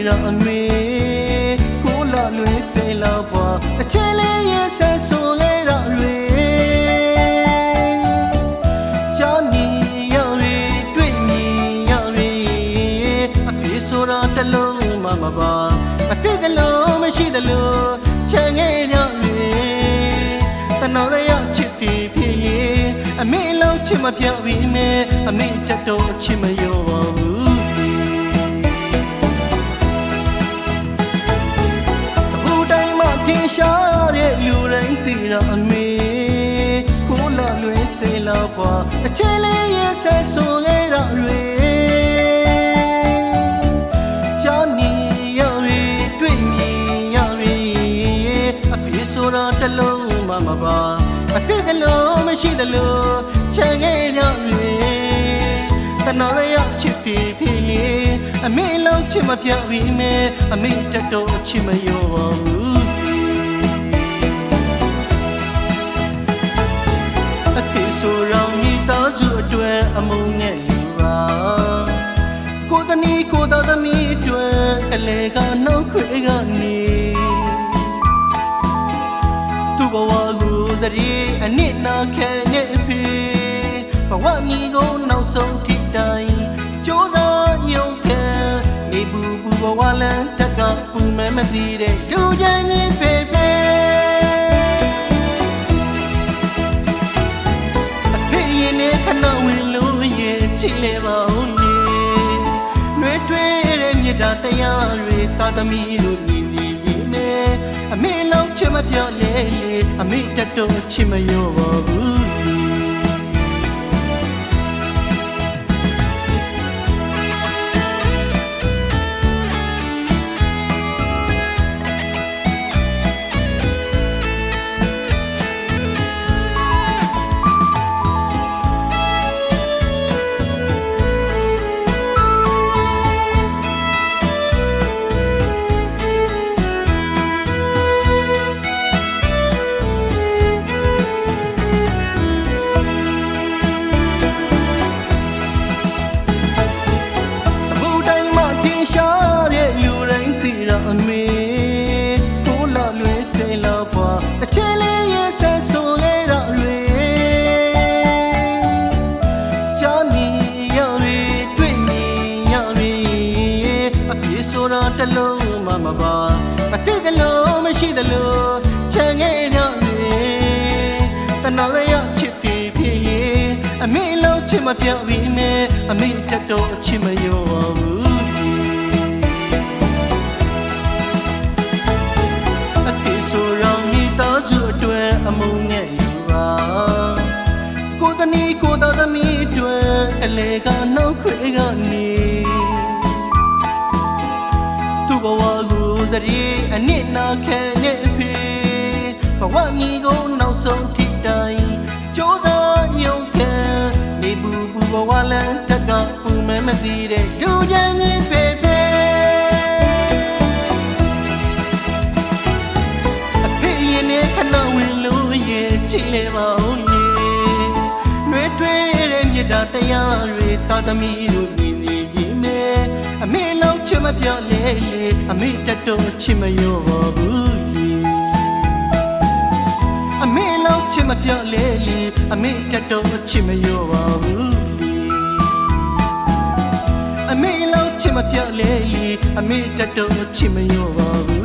ra me ko la lue se la bwa a che le ye sa so le ra lue cha ni ya we twai mi ya we a phi so ra ta long ma ma ba a ti da lo ma shi da lo che nge ra me ta na ra ya chit phi phi ye a me lo chit ma phya wi me a me ta to chit ma yo ba buရှာတဲ့လူတိုင်းသိတာအမေကိုလာလွင်စေလာပွားအချဲလေးရဲ့ဆက်ဆိုခဲ့တာတွေကြာနေရပြီတွေ့မြင်ရပြီအပြေဆိုတာတလုံးမှမပါအတိတ်ကလုံးမရှိသလိုချန်ခဲ့ရပြီတနာရချစ်ပြီဖြစ်လေအမေလုံးချစ်မပြပြီမဲအမေတတော်ချစ်မရောပါဘူးဆိုရောင်မိသားစုအတွက်အမုန်းနဲ့လူပါကိုယ်တနည်းကိုယ်တော်သမီးအတွက်ကလေးကနှောက်ခွေကနေသူ့ဘဝကိုစရီအနစ်နာခံနေပြီဘဝညီကိုနောက်ဆုံးထိတိုင်ကြိုးစားရုံခံနေဘူးဘဝလန်းတက်ကပူမဲမသိတဲ့လူချင်ကြီးဖေဖေခဏဝင်လို့ရဲ့ချစ်လေပါဦးလေနှွေးထွေးတဲ့မြတ်တာတရားတွေသာသမီတို့မြင်နေပြီမဲအမေလောက်ချစ်မပြောလေလေအမေတတော်ချစ်မရောပါဘူးအမေကိုလာလွင်စေလာပွားတချဲလေးရဲ့ဆက်ဆိုခဲ့တာတွေကြာနေရပြီတွေ့မြင်ရပြီအပြေဆိုတာတလုံးမှမပါအတိတ်ကလုံးမရှိသလိုချန်ခဲ့ရပြီတနာရချစ်ပြီဖြစ်လေအမေလုံးချစ်မပြောပြီမဲအမေတတော်ချစ်မရောပါဘူးအမုန်းနဲ့လူပါကိုယ်တနည်းကိုယ်တော်သမီးအတွက်ကလေးကနှောက်ခွေကနေသူ့ဘဝကိုစရီအနစ်နာခံနေပြီဘဝညီကိုနောက်ဆုံးထိတိုင်ကြိုးစားရုံခံနေဘူးဘဝလန်းတက်ကပူမဲမသိတဲ့လူချင်ကြီးဖေဖေအဖေရင်နဲ့ခဏဝင်ချစ်လေပါဦးလေနှွေးထွေးတဲ့မြတ်တာတရားတွေသာသမီတို့မြင်နေပြီမဲအမေလောက်ချစ်မပြောလေလေအမေတတော်ချစ်မရောပါဘူးအမေလောက်ချစ်မပြောလေလေအမေတတော်ချစ်မရောပါဘူးအမေလောက်ချစ်မပြောလေလေအမေတတော်ချစ်မရောပါဘူး